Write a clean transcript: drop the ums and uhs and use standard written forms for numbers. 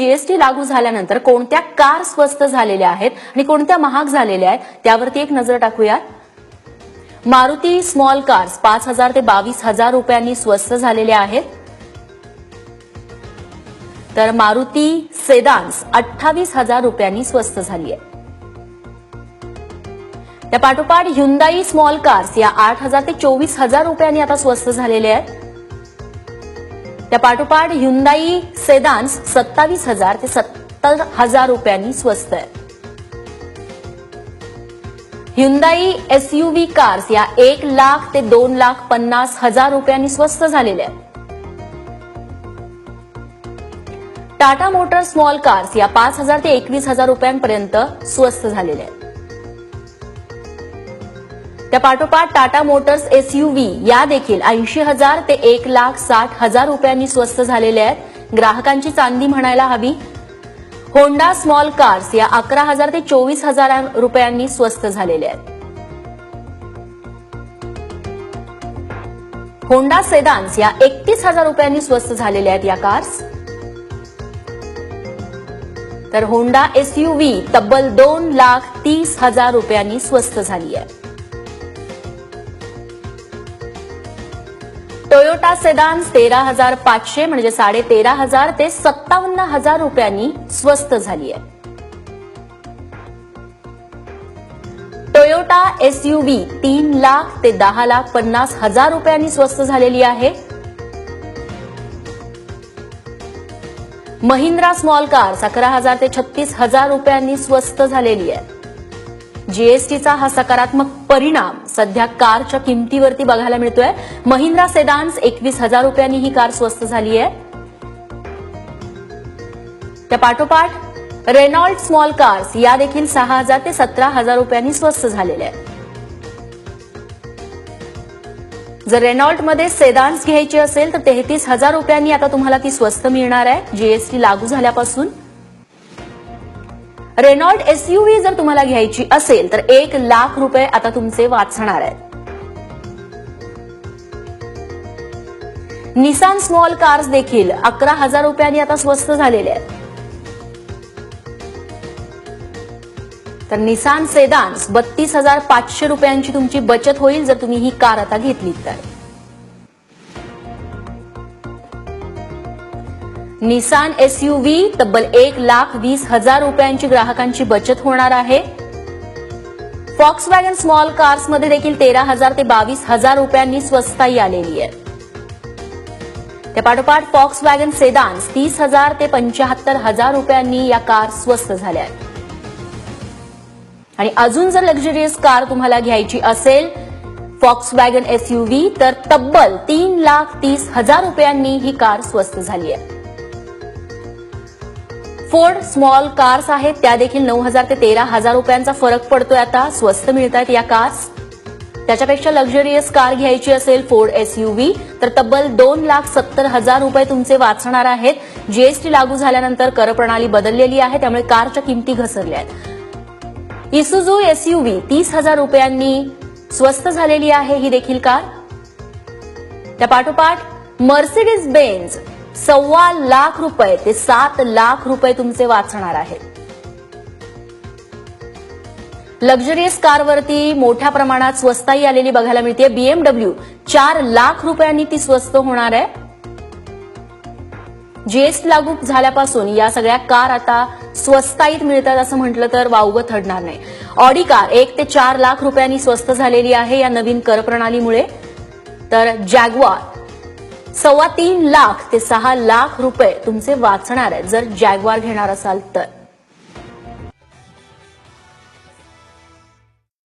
GST लागू झाल्यानंतर कोणत्या कार स्वस्त झालेल्या आहेत आणि कोणत्या महाग झालेल्या आहेत त्यावरती एक नजर टाकूयात। मारुती स्मॉल कार्स 5,000 ते 22,000 रुपयांनी स्वस्त झालेल्या आहेत, तर मारुती सेदान्स 28,000 रुपयांनी स्वस्त झाली आहे। त्या पाठोपाठ ह्युंदाई स्मॉल कार्स या 8,000 ते 24,000 रुपयांनी आता स्वस्त झालेल्या आहेत। त्या पाठोपाठ ह्युंदाई सेदान्स 27,000 ते 70,000 रुपयांनी स्वस्त आहे। ह्युंदाई एसयूव्ही कार्स या 1 लाख ते 2,50,000 रुपयांनी स्वस्त झालेल्या आहेत। टाटा मोटर स्मॉल कार्स या 5,000 ते 21,000 रुपयांपर्यंत स्वस्त झालेल्या आहेत। त्या पाठोपाठ टाटा मोटर्स एसयूव्ही या देखील 80,000 ते 1,60,000 रुपयांनी स्वस्त झालेल्या आहेत। ग्राहकांची चांदी म्हणायला हवी। होंडा स्मॉल कार्स या 11,000 ते 24,000 रुपयांनी स्वस्त झालेल्या आहेत। होंडा सेदान्स या 31,000 रुपयांनी स्वस्त झालेल्या आहेत या कार्स। तर होंडा एसयूव्ही तब्बल 2,30,000 रुपयांनी स्वस्त झाली आहे। टोयोटा सेदान्स 13,500 म्हणजे 13,500 ते 57,000 रुपयांनी स्वस्त झाली आहे। टोयोटा एसयूव्ही 3 लाख ते 10,50,000 रुपयांनी स्वस्त झालेली आहे। महिंद्रा स्मॉल कार्स 11,000 ते 36,000 रुपयांनी स्वस्त झालेली आहे। जीएसटीचा हा सकारात्मक परिणाम सध्या कारच्या किमतीवरती बघायला मिळतोय। महिंद्रा सेदान्स 21,000 रुपयांनी ही कार स्वस्त झाली आहे। त्या पाठोपाठ रेनॉल्ट स्मॉल कार्स या देखील 6,000 ते 17,000 रुपयांनी स्वस्त झालेल्या आहेत। जर रेनॉल्ट मध्ये सेदान्स घ्यायची असेल तर 33,000 रुपयांनी आता तुम्हाला ती स्वस्त मिळणार आहे जीएसटी लागू झाल्यापासून। रेनॉल्ट एसयूव्ही जर तुम्हाला घ्यायची असेल तर 1 लाख रुपये आता तुमचे वाचणार आहेत। निसान स्मॉल कार्स देखील 11,000 रुपयांनी आता स्वस्त झालेले आहेत। तर निसान सेदान्स 32,500 रुपयांची तुमची बचत होईल जर तुम्ही ही कार आता घेतलीत तर। निसान एसयूव्ही तब्बल 1,20,000 रुपयांची ग्राहकांची बचत होणार आहे। फॉक्सवॅगन स्मॉल कार्स मध्ये देखील 13,000 ते 22,000 रुपयांनी स्वस्ताई आलेली आहे। त्या पाठोपाठ फॉक्सवॅगन सेदान्स 30,000 ते 75,000 रुपयांनी या कार स्वस्त झाल्या आहेत। आणि अजून जर लक्झरियस कार तुम्हाला घ्यायची असेल फॉक्सवॅगन एसयूव्ही तर तब्बल 3,30,000 रुपयांनी ही कार स्वस्त झाली आहे। फोर्ड स्मॉल कार्स आहेत त्या देखील 9,000 ते 13,000 रुपयांचा फरक पडतोय आता, स्वस्त मिळत आहेत या कार्स। त्याच्यापेक्षा लक्झरियस कार घ्यायची असेल फोर्ड एसयूव्ही तर तब्बल 2,70,000 रुपये तुमचे वाचणार आहेत। जीएसटी लागू झाल्यानंतर करप्रणाली बदललेली आहे त्यामुळे कारच्या किमती घसरल्या आहेत। इसुझू एसयूव्ही 30,000 रुपयांनी स्वस्त झालेली आहे ही देखील कार। त्या पाठोपाठ मर्सिडीज बेंझ 1.25 लाख रुपये ते 7 लाख रुपये तुमचे वाचणार आहेत। लक्झरियस कारवरती मोठ्या प्रमाणात स्वस्ताई आलेली बघायला मिळते। बीएमडब्ल्यू 4 लाख रुपयांनी ती स्वस्त होणार आहे। जीएसटी लागू झाल्यापासून या सगळ्या कार आता स्वस्ताईत मिळतात असं म्हटलं तर वावगं ठरणार नाही। ऑडी कार 1 ते 4 लाख रुपयांनी स्वस्त झालेली आहे या नवीन कर प्रणालीमुळे। तर जॅग्वार 3.25 लाख ते 6 लाख रुपये तुमचे वाचणार आहेत जर जॅग्वार घेणार असाल तर।